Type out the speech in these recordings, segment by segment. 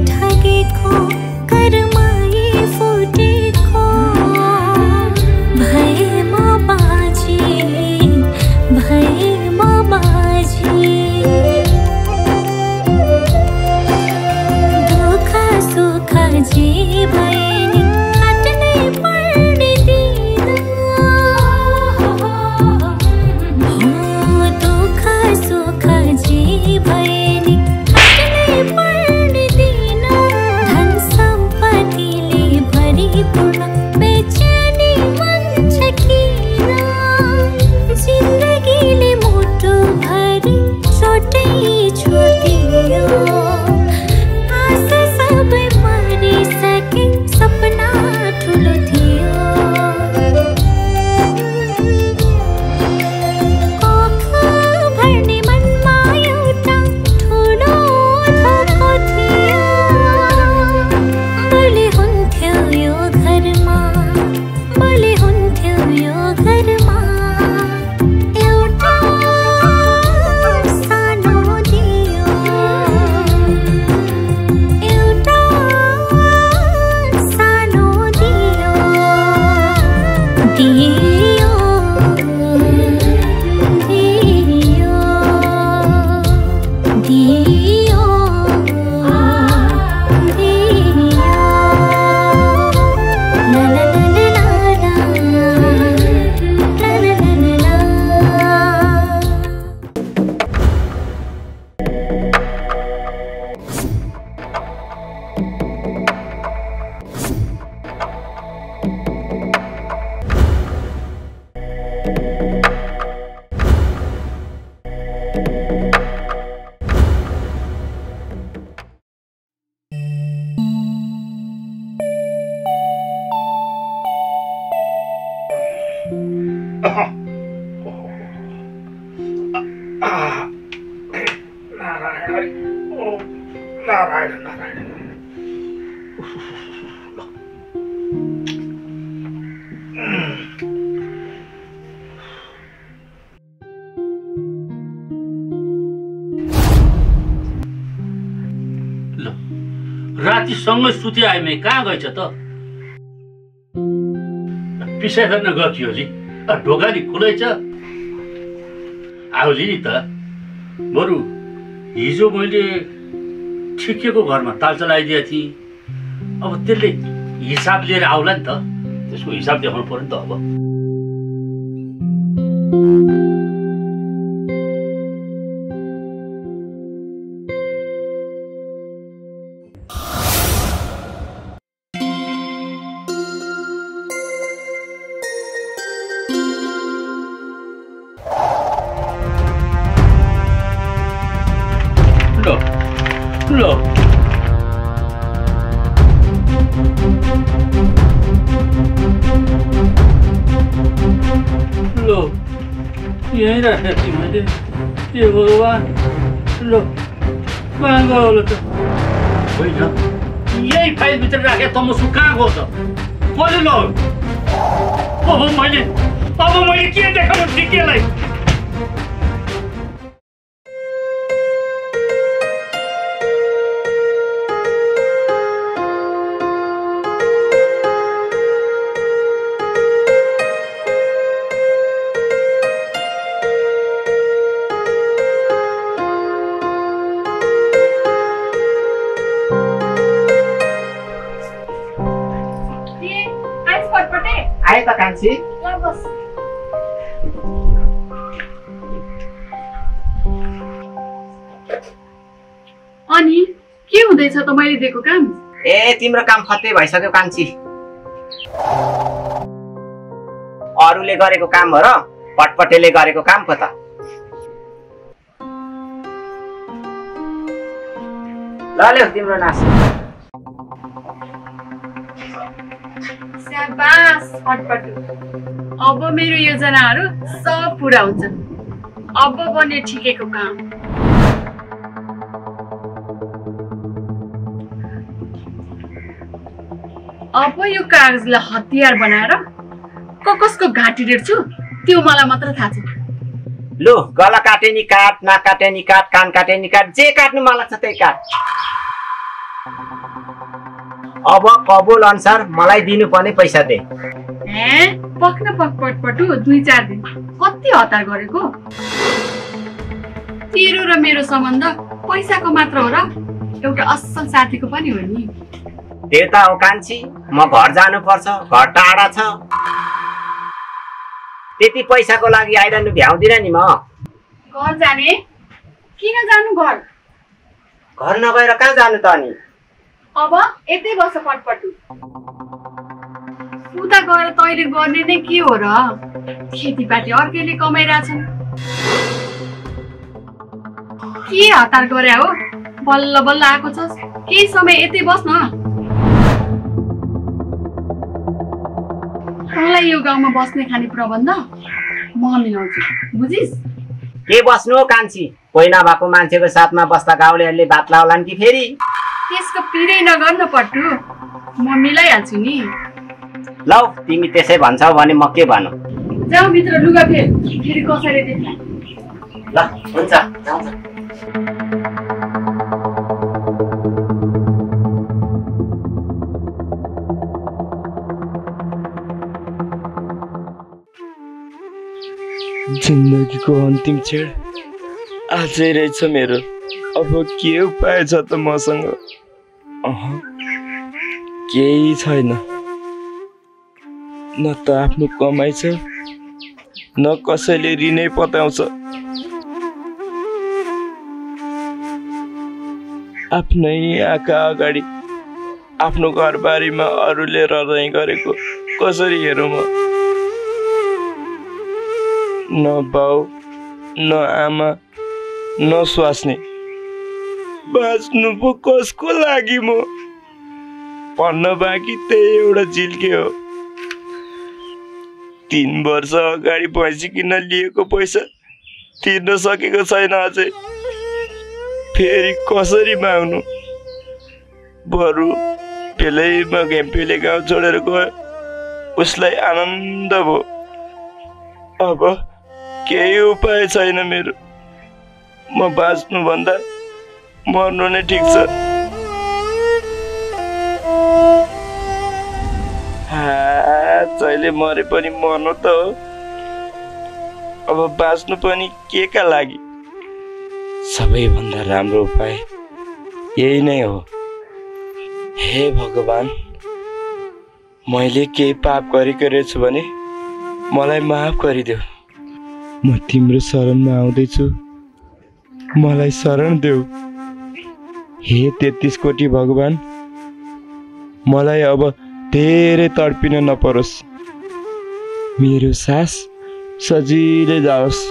ठगेको कर्मै फुटेको भए म बाजी दुःख सुख जे भए नि काट्नै पर्ने दिन दुःख सुख जे भए नि काट्नै पर्ने दिन धन सम्पत्तिले भरिपूर्ण बेचैनी मन छ किन जिन्दगीले मुटु भरि चोटै छोडिदियो आशा सबै मरिसके सपना ठुलो थियो कोख भर्ने मनमा एउटा ठुलो धोको थियो बोले हुन्थ्यो यो घरमा बोले हुन्थ्यो यो घरमा एउटा सानो दियो एउटा सानो दियो दियो दियो दियो दियो ला ला ला ला ला ला ला ला नारायण हरि ओम नारायण नारायण ल राति सँगै सुते आइमे कहाँ गएछ त पिसाइ गर्न गयो होली ढोका नि खुलै छ आउली नि त बरु हिजो मैले ठिकेको घरमा ताल चलाइदिएको थिएँ अब त्यसले हिसाब लिएर आउला नि त त्यसको हिसाब देखाउनु पर्यो नि त अब ल यहीँ राखेको थिएँ मैले के भगवान् ल कहाँ गयो होला त होइन यही फाइलभित्र राखेको तमसु कहाँ गयो त कसले लग्यो अब मैले के देखाउनु ठिकेलाई आए त कान्छी अनि के हुँदैछ त मैले दिएको काम ए तिम्रो काम फत्तै भइसक्यो कान्छी अरूले गरेको काम हो र पटपटेले गरेको काम पो त ल ल्याउ तिम्रो नास स्याबास पटपटु अब मेरो योजनाहरू सब पुरा हुन्छन् अब बने ठिकेको काम अब यो कागजलाई हतियार बनाएर कसको घाँटी रेड्छु त्यो मलाई मात्र थाहा छ लु गला काटे नि काट नाक काटे नि काट कान काटे नि काट जे काट्नु मलाई छ त्यही काट अब कबुल अनुसार मलाई दिनुपर्ने पैसा दे। पक्न पटपटु 2-4 दिन कति हतार गरेको। तेरो र मेरो सम्बन्ध पैसाको मात्र हो र एउटा असल साथीको पनि हो नि। देउता हो कान्छी, म घर जानु पर्छ, घर टाढा छ। त्यति पैसाको लागि आइरहनु भ्याउँदिन नि म। घर जाने? किन जानु घर? घर नगएर कहाँ जानु त अनि? अब यतै बस पटपटु। उता गएर तैले गर्ने नै के हो र? खेतीपाती अर्कैले कमाइरहेछन्। के हतार गरे हो? बल्ल बल्ल आएको छस्। केही समय यतै बस् न। तँलाई यो गाउँमा बस्ने खाने प्रबन्ध म मिलाउँछु, बुझिस्? के बस्नु हो कान्छी? कोही नभएको मान्छेको साथमा बस्दा गाउँलेहरूले बात लाउलान् कि फेरि? त्यसको पिरै नगर्नु पट्टु, म मिलाइहाल्छु नि। लौ तिमी त्यसै भन्छौ भने म के भनौँ? जाऊ भित्र लुगा फेरि कसैले देख्ला। ल हुन्छ जाउँ। जिन्दगीको अन्तिम क्षण आजै रहेछ मेरो। अब के उपाय छ त मसँग? केही छैन। न त आफ्नो कमाइ छ, न कसैले ऋणै पताउँछ। आफ्नै आँखा अगाडि आफ्नो घरबारीमा अरूले रजाइ गरेको कसरी हेरौँ म? न बाउ, न आमा, न स्वास्नी। बाँच्नु पो कसको लागि म? पढ्न बाँकी त्यही एउटा झिल्के हो। 3 वर्ष अगाडि भैँसी किन्न लिएको पैसा तिर्न सकेको छैन अझै। फेरि कसरी माग्नु? बरु पेलैमा घेम्पेले गाउँ छोडेर गयो, उसलाई आनन्द भयो। अब केही उपाय छैन मेरो। म बाँच्नुभन्दा मर्नु नै ठिक छ। जहिले मरे पनि मर्नु त हो। अब बाँच्नु पनि के का लागि? सबैभन्दा राम्रो उपाय यही नै हो। हे भगवान, मैले केही पाप गरेको रहेछु भने मलाई माफ गरिदेऊ। म तिम्रो शरणमा आउँदैछु, मलाई शरण देऊ। हे 33 कोटी भगवान, मलाई अब धेरै तडपिन नपरोस्। मेरो सास सजिलै जाओस्।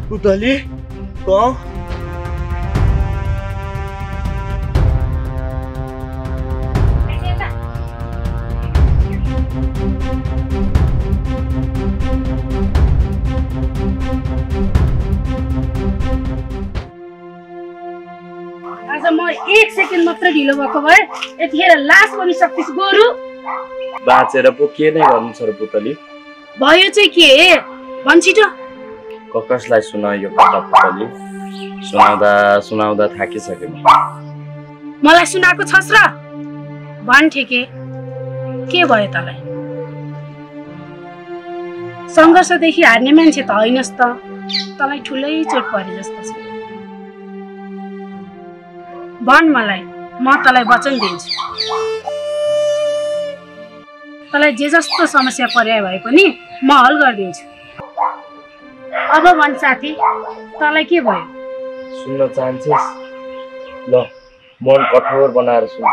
पुतली कहाँ? आज म 1 सेकेन्ड मात्र ढिलो भएको भए यतिखेर लास पनि सक्थिस् गोरु। बाँचेर पो के नै गर्नु छ र पुतली? भयो चाहिँ के भन् छिटो। कसलाई सुनायो कथा पुतली? सुनाउँदा थाकिसके। मलाई सुनाएको छस् र? भन् ठिकै, के भयो तँलाई? सङ्घर्षदेखि हार्ने मान्छे त होइनस् त। तँलाई ठुलै चोट परे जस्तो छ। भन् मलाई, म तँलाई वचन दिन्छु। तँलाई जे जस्तो समस्या पर्या भए पनि म हल गरिदिन्छु। अब भन् साथी, तँलाई के भयो? सुन्न चाहन्छस्? ल मन कठोर बनाएर सुन।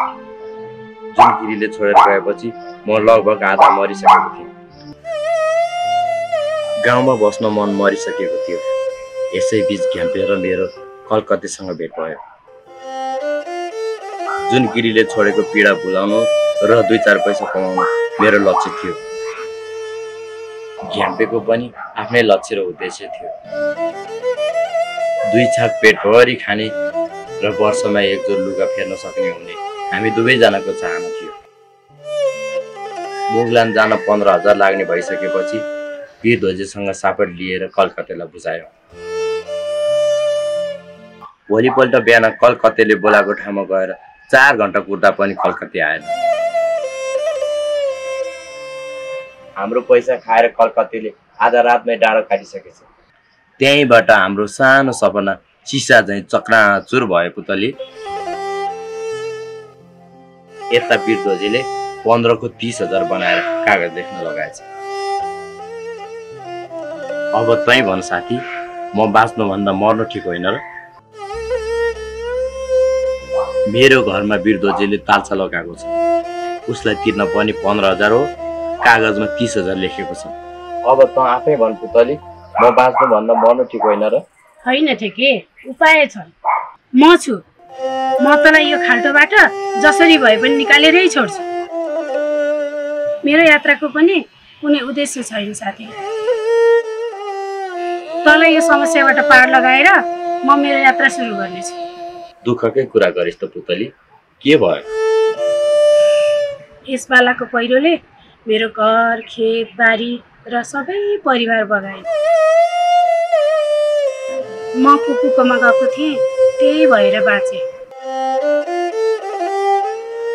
जुन गिरीले छोडेर गएपछि म लगभग आधा मरिसकेको थिएँ। गाउँमा बस्न मन मरिसकेको थियो। यसैबीच घ्याम्पे र मेरो कलकत्तेसँग भेट भयो। जुन गिरीले छोडेको पीडा भुलाउनु र 2-4 पैसा कमाउनु मेरो लक्ष्य थियो। घ्याम्पेको पनि आफ्नै लक्ष्य र उद्देश्य थियो। 2 छाक पेटभरि खाने र वर्षमा 1 जोर लुगा फेर्न सक्ने हुने हामी दुवैजनाको चाहना थियो। मुगलान जान 15,000 लाग्ने भइसकेपछि वीरध्वजीसँग सापट लिएर कलकत्तेलाई बुझायो। भोलिपल्ट बिहान कलकत्तेले बोलाएको ठाउँमा गएर 4 घण्टा कुर्दा पनि कलकत्ते आएन। हाम्रो पैसा खाएर कलकत्तेले आधा रातमै डाँडो काटिसकेछ। त्यहीँबाट हाम्रो सानो सपना चिसा झैँ चक्राचुर भए पुतली। यता वीरध्वजीले 15 को 30,000 बनाएर कागज लेख्न लगाएछ। अब तै भन साथी, म बाँच्नुभन्दा मर्नु ठिक होइन र? मेरो घरमा वीरध्वजीले तालसा लगाएको छ। उसलाई तिर्न पनि 15,000 हो, कागजमा 30,000 लेखेको छ। अब त आफै भन पुतली, म बाँच्नुभन्दा मर्नु ठिक होइन र? होइन ठेके, उपाय छ। म छु। म तँलाई यो खाल्टोबाट जसरी भए पनि निकालेरै छोड्छु। मेरो यात्राको पनि कुनै उद्देश्य छैन साथी। तँलाई यो समस्याबाट पार लगाएर म मेरो यात्रा सुरु गर्नेछु। दुःखकै कुरा गरिस् त पुतली, के भयो? यस पालाको पहिरोले मेरो घर, खेत, बारी र सबै परिवार बगायो। म कुकुकोमा गएको थिएँ, त्यही भएर बाँचे।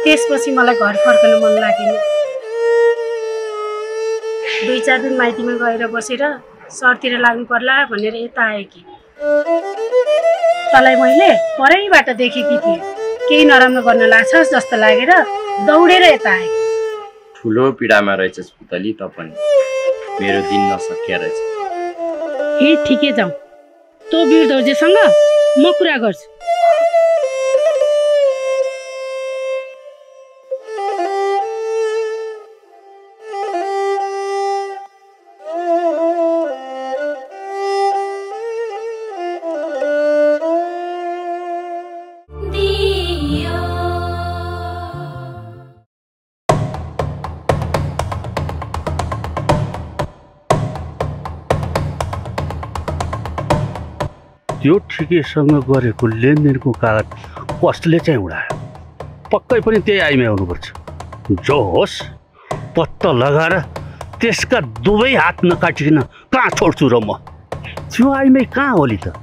त्यसपछि मलाई घर फर्कन मन लागेन। 2-4 दिन माइतीमा गएर बसेर सहरतिर लाग्नु पर्ला भनेर यता आएँ कि तँलाई मैले परैबाट देखेकी थिएँ। केही नराम्रो गर्न लाग्छस् जस्तो लागेर दौडेर यता आएँ। ठुलो पीडामा रहेछस् पुतली त पनि। मेरो दिन नसकिया रहेछ। हे ठिकै जाऊ, तँ वीरध्वजीसँग म कुरा गर्छु। त्यो ठिकेसँग गरेको लेनदेनको कागज कसले चाहिँ उडायो? पक्कै पनि त्यही आइमै आउनुपर्छ। जो होस्, पत्ता लगाएर त्यसका दुवै हात नकाटिकन कहाँ छोड्छु र म? त्यो आइमै कहाँ होली त?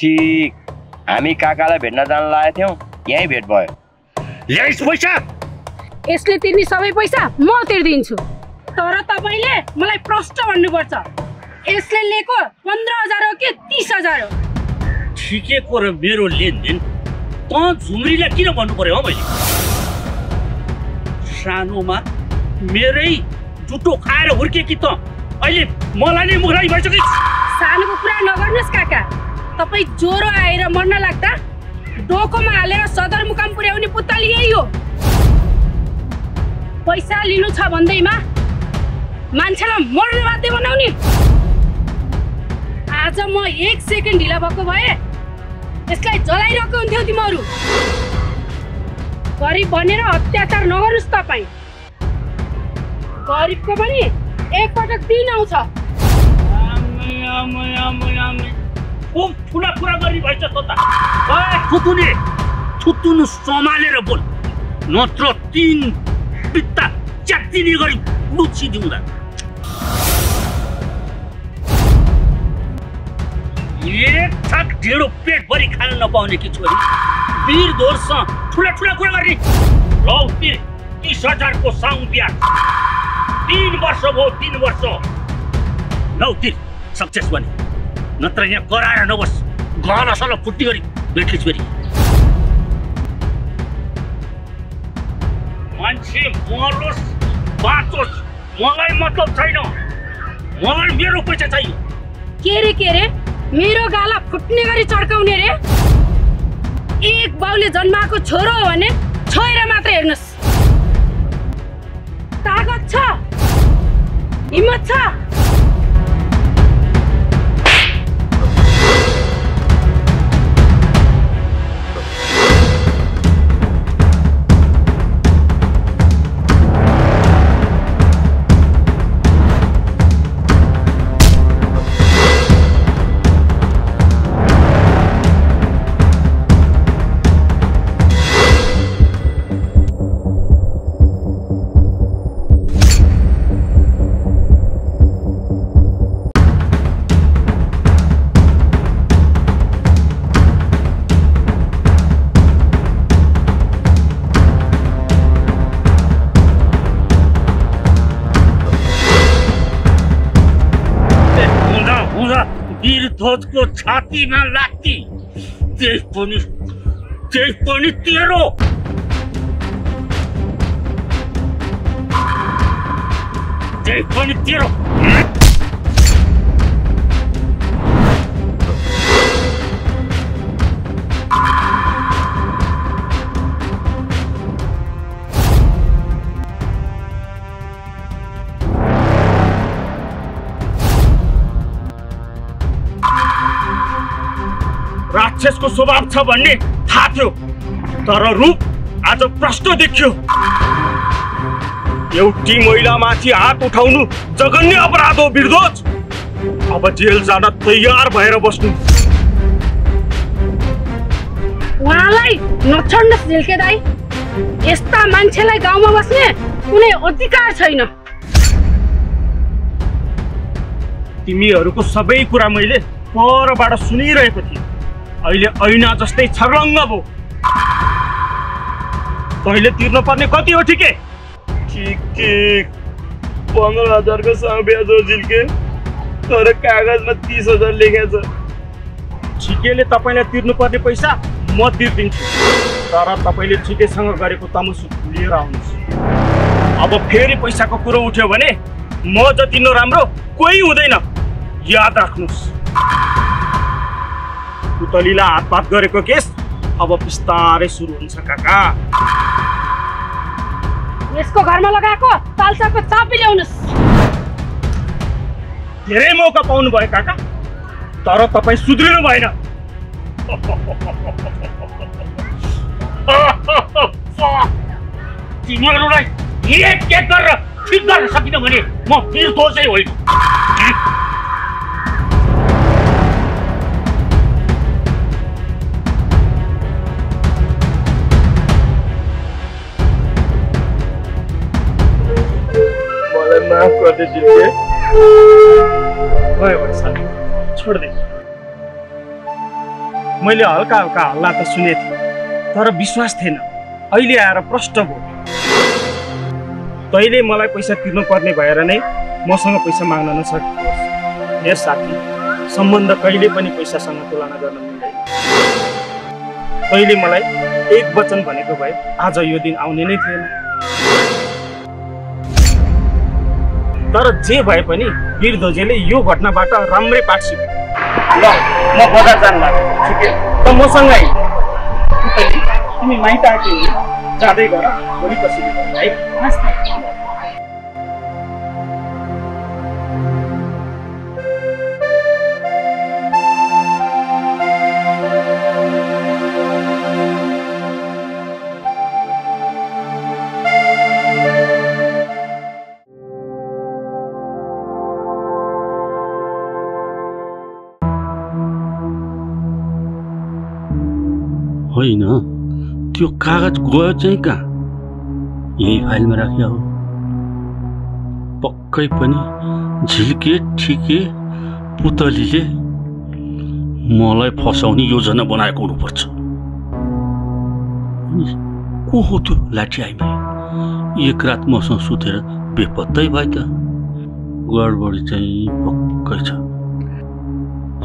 ठीक, हामी काकालाई भेट्न जान लागेको थियौँ, यहीँ भेट भयो। ल्याइस् पैसा? यसले तिर्ने सबै पैसा म तिर्दिन्छु, तर तपाईँले मलाई प्रष्ट भन्नुपर्छ। यसले लिएको 15,000 हो कि 30,000 हो? ठिकेको र मेरो लेनदेन त झुम्रीलाई किन भन्नु पर्यो? मैले सानोमा मेरै जुटो खाएर हुर्केकी त अहिले मलाई नै मुखलाई भइसक्यो। सानोको कुरा नगर्नुहोस् काका। तपाईँ ज्वरो आएर मर्न लाग्दा डोकोमा हालेर सदरमुकाम पुर्याउने पुतली यही हो। पैसा लिनु छ भन्दैमा मान्छेलाई मर्न बाध्य बनाउने। आज म 1 सेकेन्ड ढिला भएको भए यसलाई जलाइरहेको हुन्थ्यो तिमीहरू। गरिब भनेर अत्याचार नगर्नुहोस् तपाईँ। गरिबको पनि एकपटक दिन आउँछ। खुब ठुला कुरा गरी भइछ त। थुतुनु सम्हालेर बोल, नत्र 3 बित्ता च्यातिने गरी लुचिदिउँला। एक थक ढेँडो पेटभरि खान नपाउने कि छोरी वीर दोषसँग ठुला ठुला कुरा गर्ने। लौ तिर 30,000 को साउन ब्याज 3 वर्ष भयो 3 वर्ष। लौ तिर सक्सेस बने नत्र यहाँ कराएर नबस् गहना सल्ल फुट्टी गरी बेठिस फेरि। मान्छे मरोस् बाँचोस् मलाई मतलब छैन, मलाई मेरो पैसा चाहियो। के रे मेरो गाला फुट्ने गरी चर्काउने रे? एक बाउले जन्माएको छोरो हो भने छोएर मात्र हेर्नुस्। तागत छ, हिम्मत छ। वीरध्वजको छातीमा लात्ती त्यही पनि तेरो। त्यही पनि तेरो। राक्षसको स्वभाव छ भन्ने थाहा थियो, तर रूप आज प्रष्ट देखियो। एउटी महिलामाथि हात उठाउनु जघन्य अपराध हो वीरध्वज। अब जेल जान तयार भएर बस्नु। उहाँलाई नछड्नुहोस् झिल्के दाइ। यस्ता मान्छेलाई गाउँमा बस्ने कुनै अधिकार छैन। तिमीहरूको सबै कुरा मैले परबाट सुनिरहेको थिएँ। अहिले ऐना जस्तै छर्लङ्ग भयो। तैँले तिर्नु पर्ने कति हो ठिकै? ठीक 15,000 को साउन ब्याज हो झिल्के, तर कागजमा 30,000 लेखेको छ। ठिकेले तपाईँलाई तिर्नु पर्ने पैसा म तिर्दिन्छु, तर तपाईँले ठिकैसँग गरेको तमसु लिएर आउनुहोस्। अब फेरि पैसाको कुरो उठ्यो भने म जति नराम्रो कोही हुँदैन, याद राख्नुहोस्। पुतलीलाई हातपात गरेको केस अब बिस्तारै सुरु हुन्छ काका। यसको घरमा लगाएको तालसाको चाबी ल्याउनुस्। धेरै मौका पाउनु भयो काका, तर तपाईँ सुध्रिनु भएन। तिमीहरूलाई एक गरेर ठिक गर्न सकिन भने म वीरध्वजै होइन। माफ कर दे झिल्के। भयो साथी, छोड दे। मैले हल्का हल्ला त सुने थिएँ, तर विश्वास थिएन। अहिले आएर प्रष्ट भयो। तैँले मलाई पैसा तिर्नु पर्ने भएर नै मसँग पैसा माग्न नसकेको। हेर साथी, सम्बन्ध कहिले पनि पैसासँग तुलना गर्न मिल्दैन। तैँले मलाई एक वचन भनेको भए आज यो दिन आउने नै थिएन। तर जे भए पनि वीरध्वजले यो घटनाबाट राम्रै पाठ सिक्यो। ल म बजार जान लाग्यो। ठिकै त मसँग आइ। तिमी माइत आएको जाँदै गर, भोलि पछि है। होइन, त्यो कागज गयो चाहिँ कहाँ? यही फाइलमा राखिया हो। पक्कै पनि झिल्के ठिके पुतलीले मलाई फसाउने योजना बनाएको हुनुपर्छ। को हो त्यो लाठी आइमाई? एक रात मसँग सुतेर बेपत्तै भयो त। गडबडी चाहिँ पक्कै छ।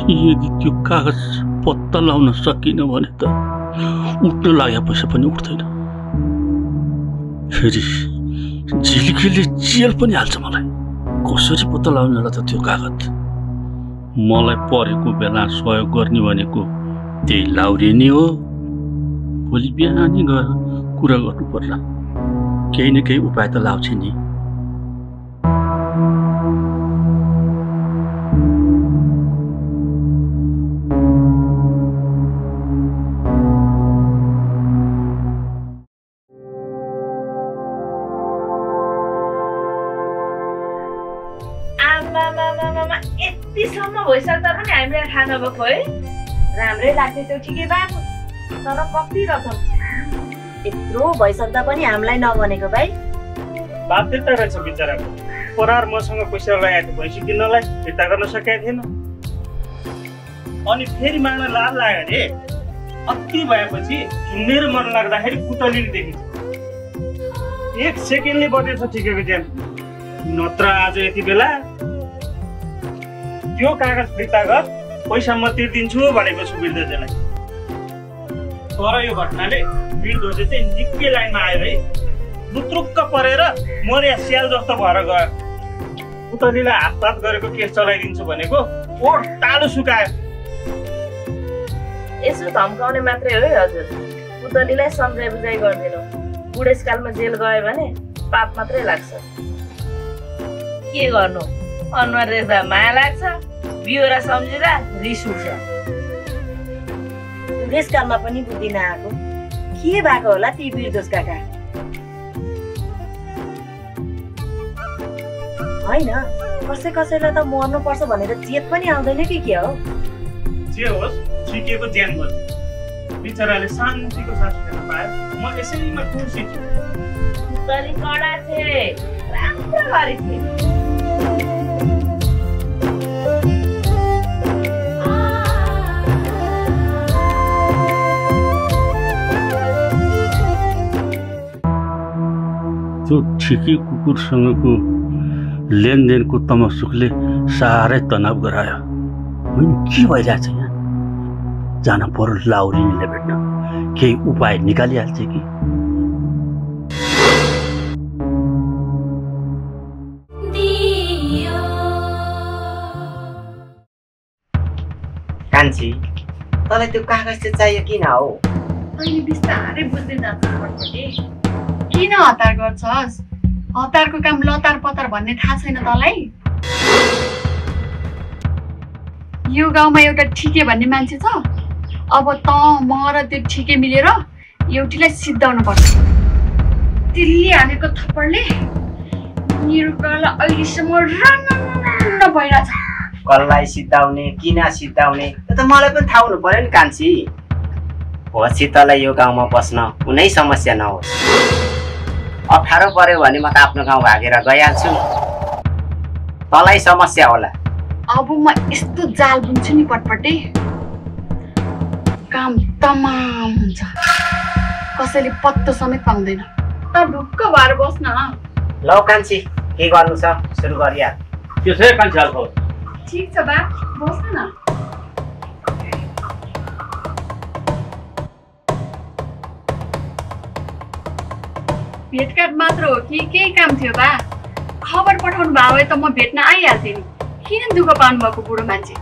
यदि त्यो कागज पत्ता लाउन सकिन भने त उठ्न लाग्यो पैसा पनि उठ्दैन। फेरि झिल्केले जेल पनि हाल्छ मलाई। कसरी पत्ता लाउने होला त त्यो कागज? मलाई परेको बेला सहयोग गर्ने भनेको त्यही लाउरे नै हो। भोलि बिहानै गएर कुरा गर्नु पर्ला। केही न केही उपाय त लाउँछ नि। यतिसम्म भइसक्दा पनि हामीलाई थाहा नभएको है। राम्रै लाग्थ्यो त्यो ठिकै भएको, तर कतिरहेछौँ। यत्रो भइसक्दा पनि हामीलाई नभनेको भाइ? बाध्यता रहेछ बिचराको। परार मसँग पैसा लगाएको थियो भैँसी किन्नलाई, फिर्ता गर्न सकेको थिएन। अनि फेरि माग्न लाज लाग्यो अरे। अति भएपछि झुन्डेर मन लाग्दाखेरि पुतलीले देखिन्छ। 1 सेकेन्डले बढेछ ठिकैको ज्यान। नत्र आज यति बेला त्यो कागज फिर्ता गर, पैसा म तिर्दिन्छु भनेको छु बिरदोजेलाई। तर यो घटनाले बिरदोजे चाहिँ निकै लाइनमा आयो है। लुत्रुक्क परेर मर्या स्याल जस्तो भएर गयो। पुतलीलाई हातपात गरेको केस चलाइदिन्छु भनेको ओठ तालु सुकायो। यसो धम्काउने मात्रै हो है हजुर। पुतलीलाई सम्झाइ बुझाइ गर्दिनँ। बुढेसकालमा जेल गयो भने पाप मात्रै लाग्छ। के गर्नु, अनुहार देख्दा माया लाग्छ, बिहोरा सम्झिँदा रिस उठ्छ। बुढेसकालमा पनि बुद्धि नआएको के भएको होला ती बिरदोस काका? होइन, कसैलाई त मर्नुपर्छ भनेर चेत पनि आउँदैन कि के हो? जे होस् सिकेको ज्यान बस्यो। बिचराले शान्तिको सास फेर्न पायो। म यसैमा खुसी छु। पुतली कडा थिए, राम्रो गरी थिए। त्यो ठिकी कुकुरसँगको लेनदेनको तमसुकले साह्रै तनाव गरायो। होइन, के भइरहेछ यहाँ? जान पर्यो लाउरीले भेट्न। केही उपाय निकालिहाल्छ कि? कान्छी, तँलाई त्यो कागज चाहिँ चाहियो किन हो? अहिले बिस्तारै बुझ्दै जान्छ फटफटी। किन हतार गर्छस्? हतारको काम लतार पतार भन्ने थाहा छैन तँलाई? यो गाउँमा एउटा ठिके भन्ने मान्छे छ। अब त म र त्यो ठिके मिलेर एउटीलाई सिद्धाउनु पर्छ। त्यसले हानेको थप्पडले मेरो गला अहिलेसम्म रन्न भइरहेछ। कसलाई सिद्धाउने, किन सिद्धाउने, त्यो त मलाई पनि थाहा हुनु पर्यो नि कान्छी। पछि तँलाई यो गाउँमा बस्न कुनै समस्या नहोस्। अप्ठ्यारो पर्यो भने म त आफ्नो गाउँ भागेर गइहाल्छु। तँलाई समस्या होला। अब म यस्तो जाल बुन्छु नि पटपटे, काम तमाम हुन्छ। कसैले पत्तो समेत पाउँदैन। त ढुक्क भएर बस्न। ल कान्छी, के गर्नु छ सुरु गरिहाल। त्यसै कान्छी हाल खबर। ठिक छ बा, बस्नु न। भेटघाट मात्र हो कि केही काम थियो बा? खबर पठाउनु भयो भए त म भेट्न आइहाल्थेँ नि। किन दुःख पाउनु भएको बुढो मान्छे?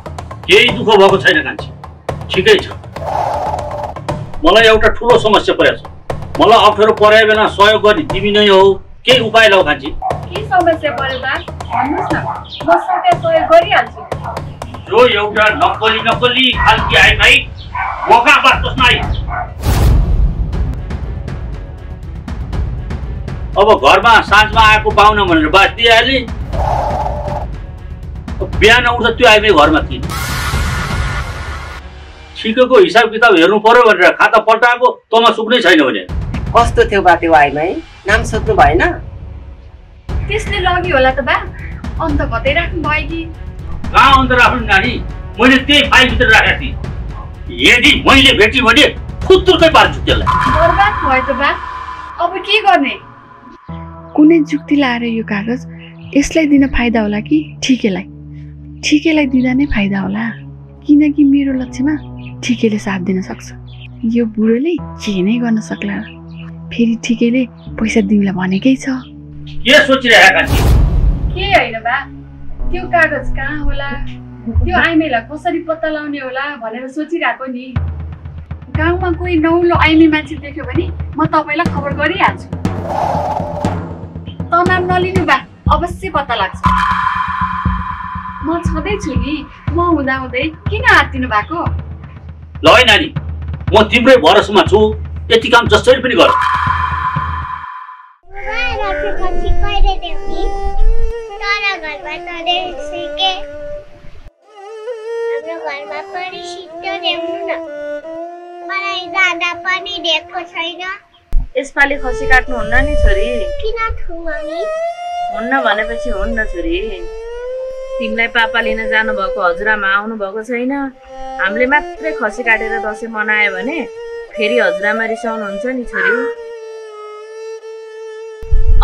केही दुःख भएको छैन कान्छी, ठिकै छ। मलाई एउटा ठुलो समस्या परेको छ। मलाई अप्ठ्यारो परे बेला सहयोग गर्ने तिमी नै हो। केही उपाय लाऊ कान्छी। के समस्या पर्यो बा? भन्नुहोस् न, म सबै सहयोग गरिहाल्छु। जो एउटा नक्कली खालकी आए भाइ, मौका बाँच्नुहोस् न। अब घरमा साँझमा आएको पाहुना भनेर बास दिइहालेँ। बिहान उठ्दा त्यो आइमाई घरमा थिएन। ठिकको हिसाब किताब हेर्नु पर्यो भनेर खाता पल्टाएको तँमा सुक्नै छैन भने कस्तो थियो बा त्यो आइमाई? नाम सोध्नु भएन? त्यसले लग्यो होला त बा। अन्त कतै राख्नु भयो कि? कहाँ अन्त राख्नु नानी? मैले त्यही फाइलभित्र राखेको थिएँ। यदि मैले भेटेँ भने फुत्तुरकै पार्छु त्यसलाई। बर्बाद भयो त बा। अब के गर्ने? कुनै जुक्ति लाएर यो कागज यसलाई दिन फाइदा होला कि ठिकेलाई? ठिकेलाई दिँदा नै फाइदा होला, किनकि मेरो लक्ष्यमा ठिकेले साथ दिन सक्छ। यो बुढोले के नै गर्न सक्ला, फेरि ठिकेले पैसा दिनलाई भनेकै छ। के सोचिरहेका थिए? के होइन बा, त्यो कागज कहाँ होला, त्यो आइमीलाई कसरी पत्ता लगाउने होला भनेर सोचिरहेको नि। गाउँमा कोही नौलो आइमी मान्छे देख्यो भने म तपाईँलाई खबर गरिहाल्छु। तनाव नलिनु बा, अवश्य पत्ता लाग्छ। म छँदैछु नि, म हुँदाहुँदै किन हात्तिनु भएको? ल है नानी, म तिम्रै भरोसामा छु, यति काम जसरी पनि गर। यसपालि खसी काट्नुहुन्न नि छोरी? किन थुमानी? हुन्न भनेपछि हुन्न छोरी। तिमीलाई पापा लिन जानुभएको हजुरआमा आउनु भएको छैन। हामीले मात्रै खसी काटेर दसैँ मनायो भने फेरि हजुरआमा रिसाउनुहुन्छ नि छोरी।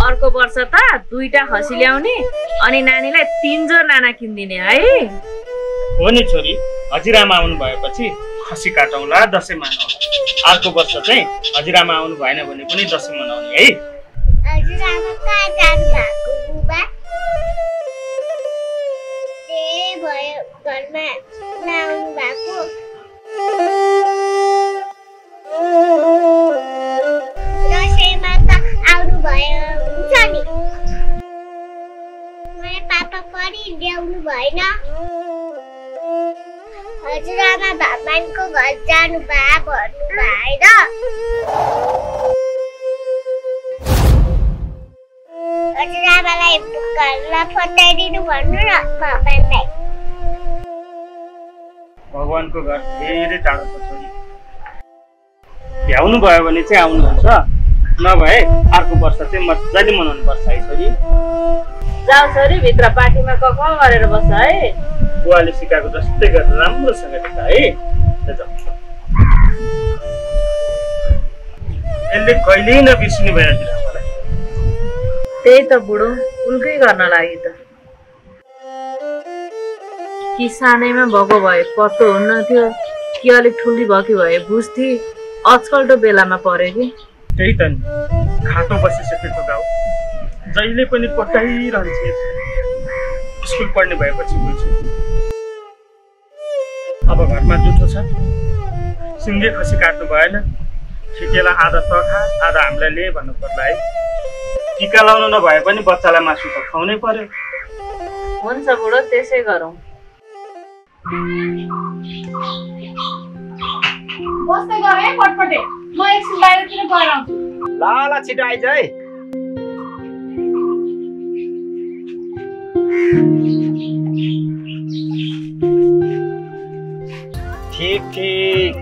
अर्को वर्ष त 2टा खसी ल्याउने अनि नानीलाई 3 जोर नाना किनिदिने है। हो नि छोरी, हजुरआमा आउनु भएपछि खसी काटौँला, दसैँ मनाउँला। अर्को वर्ष चाहिँ हजुरआमा आउनु भएन भने पनि दसैँ मनाउने है। हजुरआमा कहाँ जानु भएको बुबा? भयो घरमा नआउनु भएको। दसैँमा त आउनु भयो हुन्छ नि। मलाई पापा पनि ल्याउनु भएन। हजुरआमा भगवानको घर जानु भए भन्नु भएन। हजुरआमालाई घरमा फटाइदिनु भन्नु न भगवानलाई। भगवानको घर धेरै टाढो छ छोरी। भ्याउनु भयो भने चाहिँ आउनुहुन्छ, नभए अर्को वर्ष चाहिँ मजाले मनाउनु पर्छ है छोरी। जाऊ छोरी, भित्र पार्टीमा कक गरेर बस है। बुवाले सिकाएको जस्तै गरेर राम्रोसँग देख है। यसले कहिल्यै नबिर्सिनु भयो हजुरआमालाई। त्यही त बुढो उल्कै गर्न लागि त। कि सानैमा भएको भए पत्तो हुन्न थियो, कि अलिक ठुली भएकी भए बुझ्थे। आजकलको बेलामा पर्यो कि। त्यही त नि, खाटो बसिसकेको गाउँ जहिले पनि कोटाइरहन्छ। स्कुल पढ्ने भएपछि बुझ्छु। अब घरमा जुठो छ, सिङ्गे खसी काट्नु भएन। ठिकेलाई आधा त खा, आधा हामीलाई ले भन्नु पर्ला है। टिका लाउनु नभए पनि बच्चालाई मासु त खुवाउनै पर्यो। हुन्छ बुढो, त्यसै गरौँ। बस्दै गर है पटपटे, म एकछिन बाहिरतिर गएर आउँछु। ल ल छिटो आइज है। ठिक ठिक,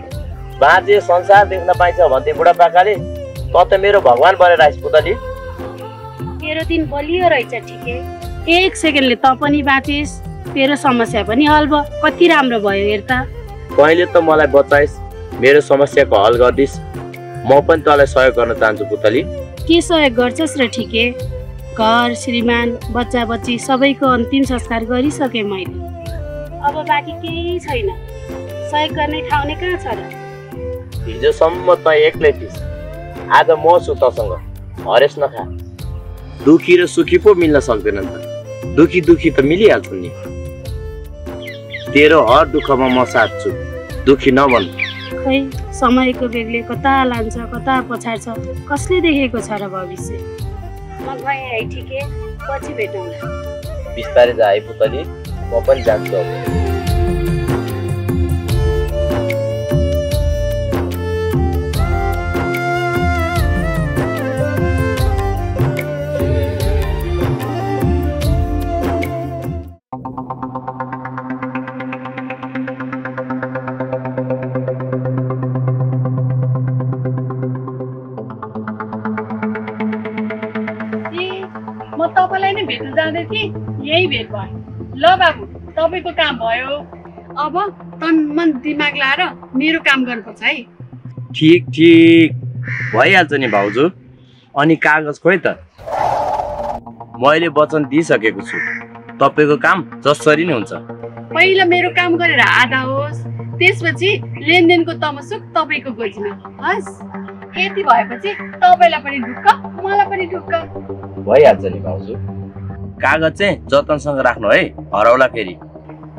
बाजे संसार देख्न पाइन्छ भन्थे बुढापाकाले। त त मेरो भगवान बनेर आइस पुतली। तेरो दिन बलियो रहेछ ठिकै। 1 सेकेन्डले त पनि बाँचिस्, तेरो समस्या पनि हल भयो। कति राम्रो भयो हेर त। पहिले त मलाई बचाइस्, मेरो समस्याको हल गर्दिस्। म पनि तँलाई सहयोग गर्न चाहन्छु पुतली। के सहयोग गर्छस् र ठिकै? घर, श्रीमान, बच्चा बच्ची सबैको अन्तिम संस्कार गरिसकेँ मैले। अब बाँकी केही छैन। सहयोग गर्ने ठाउँ नै कहाँ छ र? हिजोसम्म त एक्लै थिइस्, आज म छु तसँग। हरेस नखा। दुखी र सुखी पो मिल्न सक्दैनन् त। दुखी दुखी त मिलिहाल्छन् नि। तेरो हर दुःखमा म साथ छु, दुखी नबन। खै समयको बेगले कता लान्छ कता पछाड्छ, कसले देखेको छ र भविष्य। म गएँ है ठिकै, पछि भेटौँला। बिस्तारै जा है पुतली, म पनि जान्छु। तपाईँलाई नै भेट्न जाँदै थिएँ, यही भेट भयो। ल बाबु, तपाईँको काम भयो। अब तन मन दिमाग लाएर मेरो काम गर्नुपर्छ है। ठिक भइहाल्छ नि भाउजू। अनि कागज खोइ त, मैले वचन दिइसकेको छु, तपाईँको काम जसरी नै हुन्छ। पहिला मेरो काम गरेर आधा होस्, त्यसपछि लेनदेनको तमसुक तपाईँको गोजीमा। हस्, यति भएपछि तपाईँलाई पनि ढुक्क, मलाई पनि ढुक्क। भइहाल्छ नि भाउजू। कागज चाहिँ जतनसँग राख्नु है, हराउला फेरि।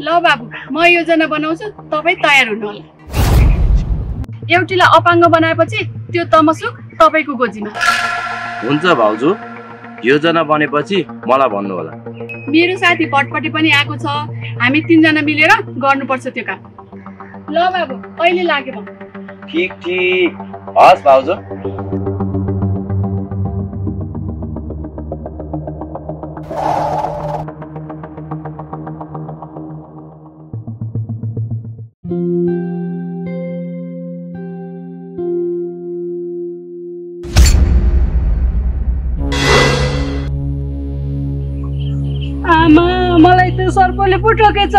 ल बाबु, म योजना बनाउँछु, तपाईँ तयार हुनु होला। एउटीलाई अपाङ्ग बनाएपछि त्यो तमसुक तपाईँको गोजीमा। हुन्छ भाउजू, योजना बनेपछि मलाई भन्नु होला। मेरो साथी भटपटी पनि आएको छ, हामी 3 जना मिलेर गर्नुपर्छ त्यो काम। ल बाबु, अहिले लागे म। ठिक हस् भाउजू। आमा, मलाई त सर्पले पो टोकेछ।